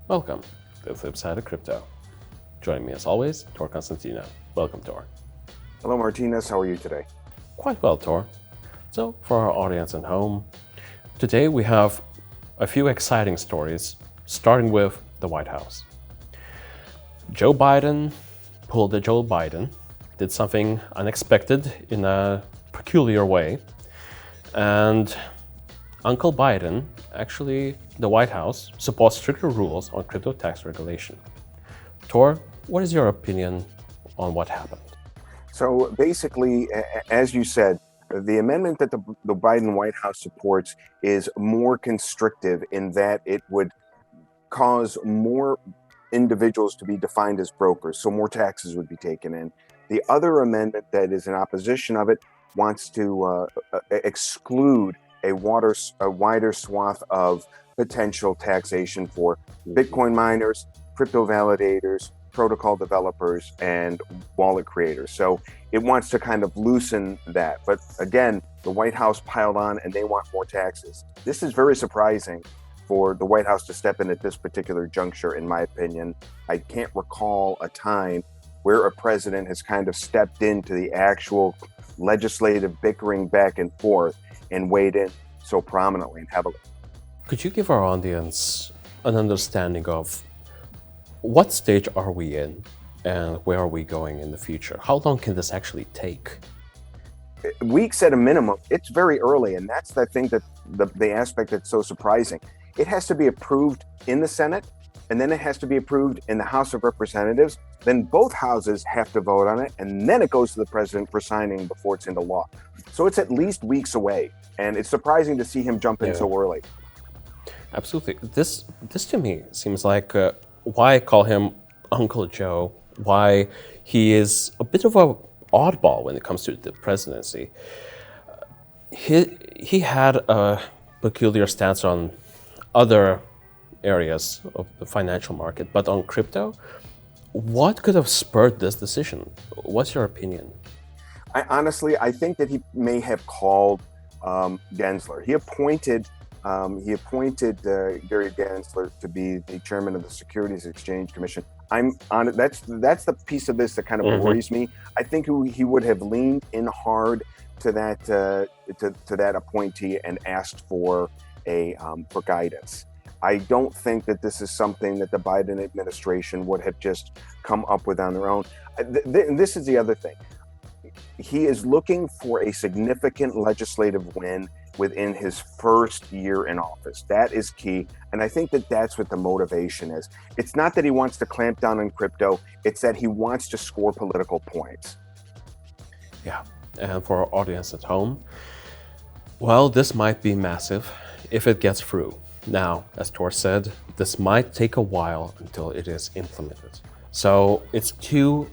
Welcome to the flip side of crypto. Joining me as always, Tor Constantino. Welcome, Tor. Hello, Martynas. How are you today? Quite well, Tor. So, for our audience at home, today we have a few exciting stories, starting with the White House. Joe Biden pulled a Joe Biden, did something unexpected in a peculiar way, and Uncle Biden, actually, the White House, supports stricter rules on crypto tax regulation. Tor, what is your opinion on what happened? So basically, as you said, the amendment that the Biden White House supports is more constrictive in that it would cause more individuals to be defined as brokers, so more taxes would be taken in. The other amendment that is in opposition of it wants to exclude a wider swath of potential taxation for Bitcoin miners, crypto validators, protocol developers, and wallet creators. So it wants to kind of loosen that. But again, the White House piled on and they want more taxes. This is very surprising for the White House to step in at this particular juncture, in my opinion. I can't recall a time where a president has kind of stepped into the actual legislative bickering back and forth and weighed in so prominently and heavily. Could you give our audience an understanding of what stage are we in and where are we going in the future? How long can this actually take? Weeks at a minimum. It's very early, and that's the thing that the aspect that's so surprising. It has to be approved in the Senate, and then it has to be approved in the House of Representatives. Then both houses have to vote on it, and then it goes to the president for signing before it's into law. So it's at least weeks away, and it's surprising to see him jump in so early. Absolutely. This to me seems like why call him Uncle Joe, why he is a bit of a oddball when it comes to the presidency. He had a peculiar stance on other areas of the financial market, but on crypto, what could have spurred this decision? What's your opinion? I think that he may have called Gensler. He appointed Gary Gensler to be the chairman of the Securities Exchange Commission. I'm on it. That's the piece of this that kind of worries me. I think he would have leaned in hard to that to that appointee and asked for for guidance. I don't think that this is something that the Biden administration would have just come up with on their own. This is the other thing. He is looking for a significant legislative win within his first year in office. That is key. And I think that that's what the motivation is. It's not that he wants to clamp down on crypto. It's that he wants to score political points. Yeah. And for our audience at home, well, this might be massive if it gets through. Now, as Tor said, this might take a while until it is implemented. So it's too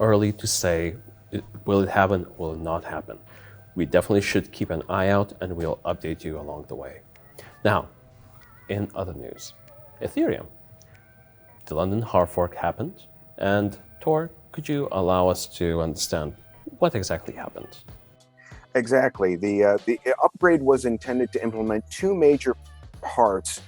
early to say, will it happen, will it not happen? We definitely should keep an eye out and we'll update you along the way. Now, in other news, Ethereum. The London hard fork happened, and Tor, could you allow us to understand what exactly happened? Exactly. The upgrade was intended to implement two major parts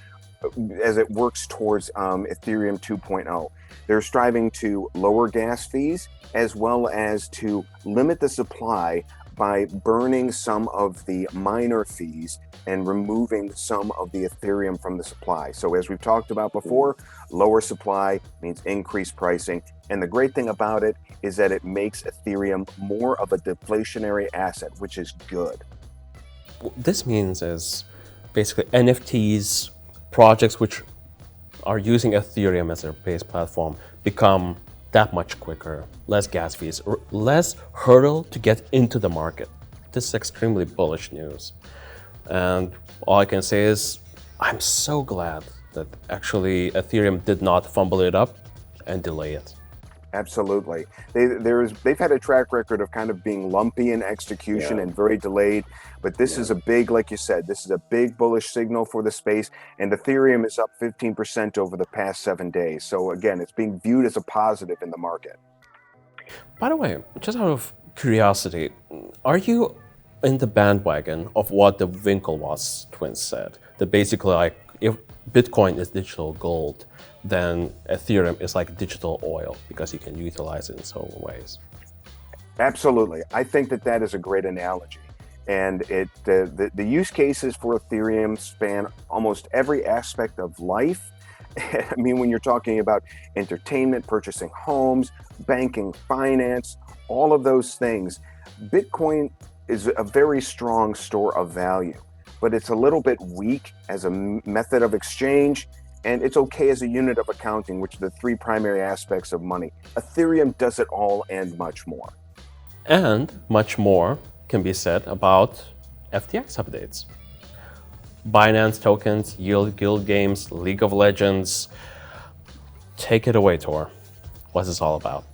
as it works towards Ethereum 2.0. They're striving to lower gas fees as well as to limit the supply by burning some of the miner fees and removing some of the Ethereum from the supply. So as we've talked about before, lower supply means increased pricing. And the great thing about it is that it makes Ethereum more of a deflationary asset, which is good. What this means is basically NFTs, projects which are using Ethereum as their base platform become that much quicker, less gas fees, or less hurdle to get into the market. This is extremely bullish news. And all I can say is, I'm so glad that actually Ethereum did not fumble it up and delay it. Absolutely. They've had a track record of kind of being lumpy in execution and very delayed. But this is a big, like you said, this is a big bullish signal for the space. And Ethereum is up 15% over the past 7 days. So again, it's being viewed as a positive in the market. By the way, just out of curiosity, are you in the bandwagon of what the Winklevoss twins said? That basically, like, if Bitcoin is digital gold, then Ethereum is like digital oil because you can utilize it in so many ways. Absolutely. I think that that is a great analogy. And the use cases for Ethereum span almost every aspect of life. I mean, when you're talking about entertainment, purchasing homes, banking, finance, all of those things, Bitcoin is a very strong store of value, but it's a little bit weak as a method of exchange, and it's okay as a unit of accounting, which are the three primary aspects of money. Ethereum does it all and much more. And much more can be said about FTX updates. Binance tokens, yield guild games, League of Legends. Take it away, Tor. What's this all about?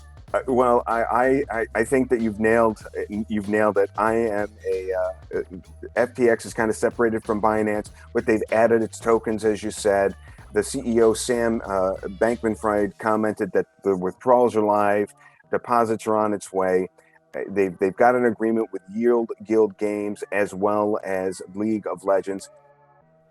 Well, I think that you've nailed it. I am FTX is kind of separated from Binance, but they've added its tokens, as you said. The CEO Sam Bankman-Fried commented that the withdrawals are live, deposits are on its way. They've got an agreement with Yield Guild Games as well as League of Legends.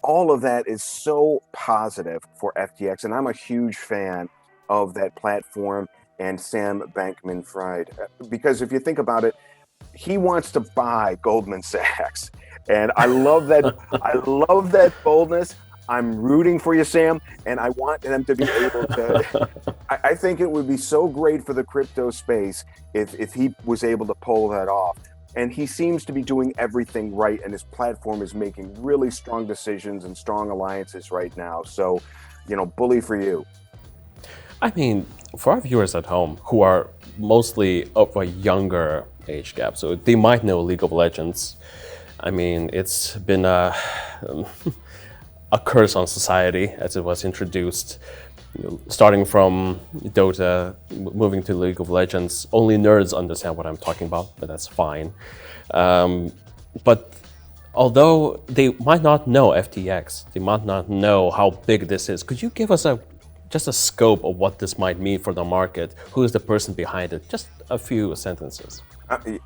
All of that is so positive for FTX, and I'm a huge fan of that platform and Sam Bankman-Fried, because if you think about it, he wants to buy Goldman Sachs, and I love that. I love that boldness. I'm rooting for you, Sam, and I want them to be able to. I think it would be so great for the crypto space if he was able to pull that off. And he seems to be doing everything right, and his platform is making really strong decisions and strong alliances right now. So, bully for you. I mean, for our viewers at home who are mostly of a younger age gap, so they might know League of Legends. I mean, it's been a curse on society as it was introduced. Starting from Dota, moving to League of Legends. Only nerds understand what I'm talking about, but that's fine. But although they might not know FTX, they might not know how big this is, could you give us just a scope of what this might mean for the market? Who is the person behind it? Just a few sentences.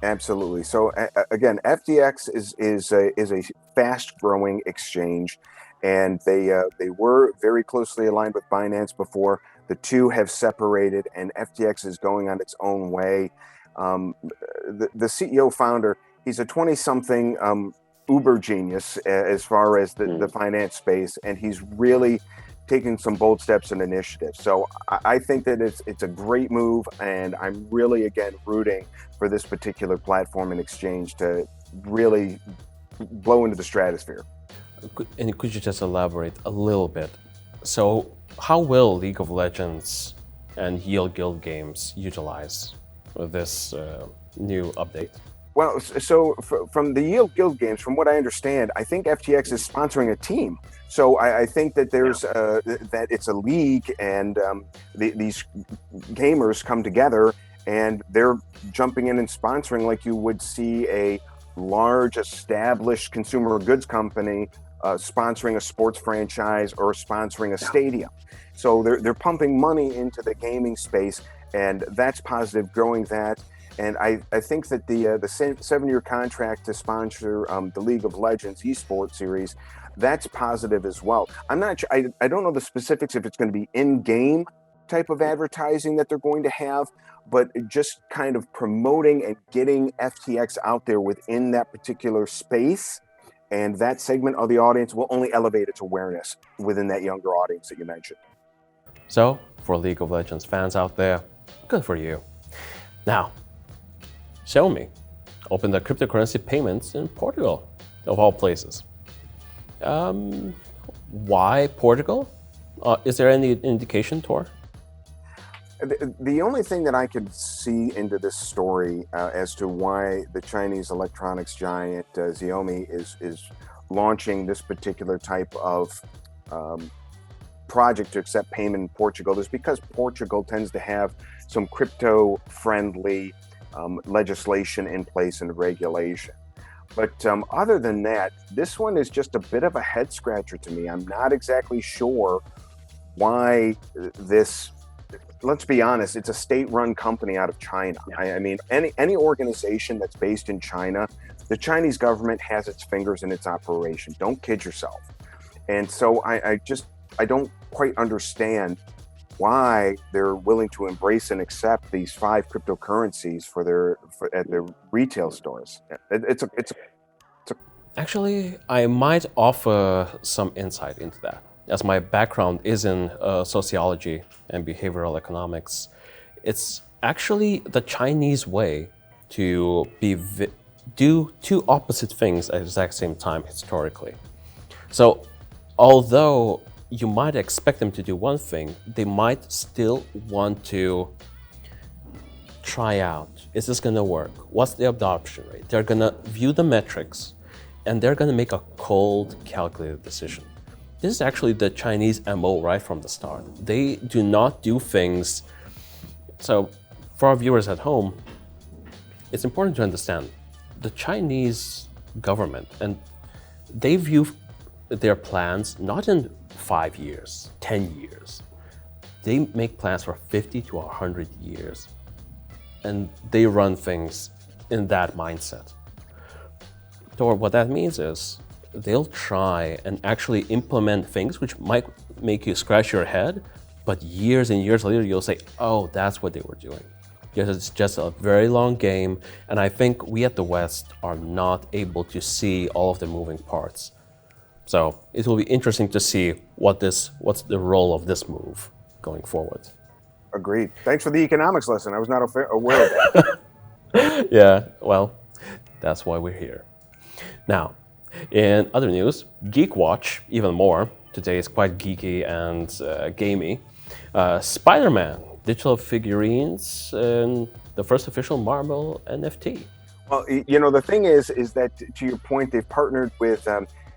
Absolutely. So again, FTX is a fast-growing exchange. And they were very closely aligned with Binance before. The two have separated, and FTX is going on its own way. The CEO founder, he's a 20-something uber genius as far as the finance space, and he's really taking some bold steps and initiatives. So I think that it's a great move, and I'm really, again, rooting for this particular platform and exchange to really blow into the stratosphere. And could you just elaborate a little bit? So how will League of Legends and Yield Guild Games utilize this new update? Well, so from the Yield Guild Games, from what I understand, I think FTX is sponsoring a team. So I think that there's that it's a league, and these gamers come together and they're jumping in and sponsoring, like you would see a large established consumer goods company sponsoring a sports franchise or sponsoring a stadium. So they're pumping money into the gaming space, and that's positive, growing that. And I think that the 7-year contract to sponsor the League of Legends esports series, that's positive as well. I'm not sure, I don't know the specifics if it's going to be in-game type of advertising that they're going to have, but just kind of promoting and getting FTX out there within that particular space. And that segment of the audience will only elevate its awareness within that younger audience that you mentioned. So, for League of Legends fans out there, good for you. Now, Xiaomi opened their cryptocurrency payments in Portugal, of all places. Why Portugal? Is there any indication, Tor? The only thing that I could see into this story as to why the Chinese electronics giant Xiaomi is launching this particular type of project to accept payment in Portugal is because Portugal tends to have some crypto-friendly legislation in place and regulation. But other than that, this one is just a bit of a head scratcher to me. I'm not exactly sure why this. Let's be honest, it's a state-run company out of China. I mean, any organization that's based in China, the Chinese government has its fingers in its operation. Don't kid yourself. And so I just I don't quite understand why they're willing to embrace and accept these 5 cryptocurrencies at their retail stores. It's a Actually, I might offer some insight into that, as my background is in sociology and behavioral economics. It's actually the Chinese way to do two opposite things at the exact same time historically. So, although you might expect them to do one thing, they might still want to try out, is this going to work? What's the adoption rate? They're going to view the metrics, and they're going to make a cold, calculated decision. This is actually the Chinese MO right from the start. They do not do things. So for our viewers at home, it's important to understand the Chinese government, and they view their plans not in 5 years, 10 years. They make plans for 50 to 100 years. And they run things in that mindset. So what that means is they'll try and actually implement things which might make you scratch your head, but years and years later you'll say, oh, that's what they were doing. Because it's just a very long game, and I think we at the West are not able to see all of the moving parts. So it will be interesting to see what's the role of this move going forward. Agreed. Thanks for the economics lesson. I was not aware of that. Yeah, well, that's why we're here. Now, in other news, Geek Watch, even more. Today is quite geeky and gamey. Spiderman, digital figurines, and the first official Marvel NFT. Well, you know, the thing is that, to your point, they've partnered with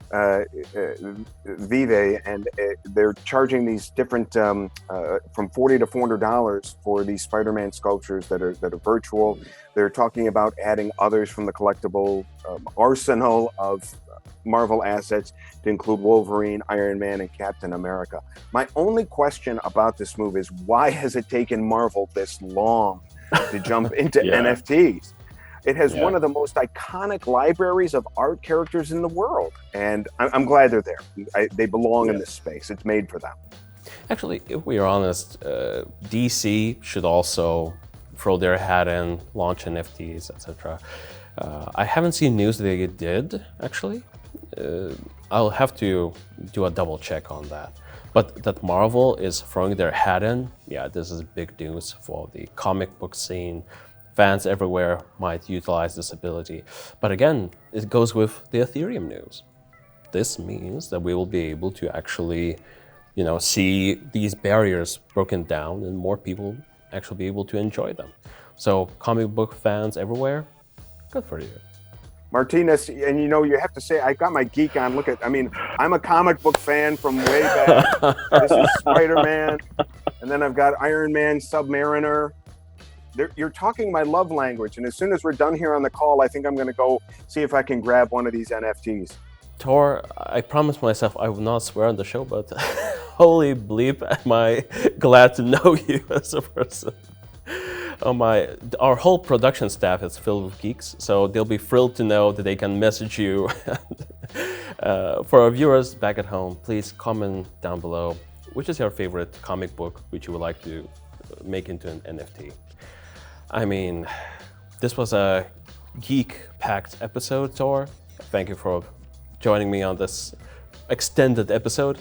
Vive, and they're charging these different from $40 to $400 for these Spider-Man sculptures that are virtual. They're talking about adding others from the collectible arsenal of Marvel assets to include Wolverine, Iron Man, and Captain America. My only question about this move is, why has it taken Marvel this long to jump into NFTs? It has one of the most iconic libraries of art characters in the world, and I'm glad they're there. They belong in this space. It's made for them. Actually, if we are honest, DC should also throw their hat in, launch NFTs, etc. I haven't seen news that they did, actually. I'll have to do a double check on that. But that Marvel is throwing their hat in, this is big news for the comic book scene. Fans everywhere might utilize this ability. But again, it goes with the Ethereum news. This means that we will be able to actually, see these barriers broken down and more people actually be able to enjoy them. So comic book fans everywhere, good for you. Martynas, and you have to say, I got my geek on. I'm a comic book fan from way back. This is Spider-Man. And then I've got Iron Man, Submariner. You're talking my love language, and as soon as we're done here on the call, I think I'm going to go see if I can grab one of these NFTs. Tor, I promised myself I would not swear on the show, but holy bleep, am I glad to know you as a person. Our whole production staff is filled with geeks, so they'll be thrilled to know that they can message you. For our viewers back at home, please comment down below which is your favorite comic book which you would like to make into an NFT. I mean, this was a geek-packed episode, Tor. Thank you for joining me on this extended episode.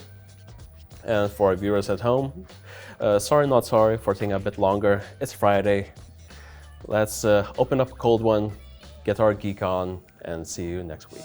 And for our viewers at home, sorry not sorry for taking a bit longer. It's Friday. Let's open up a cold one, get our geek on, and see you next week.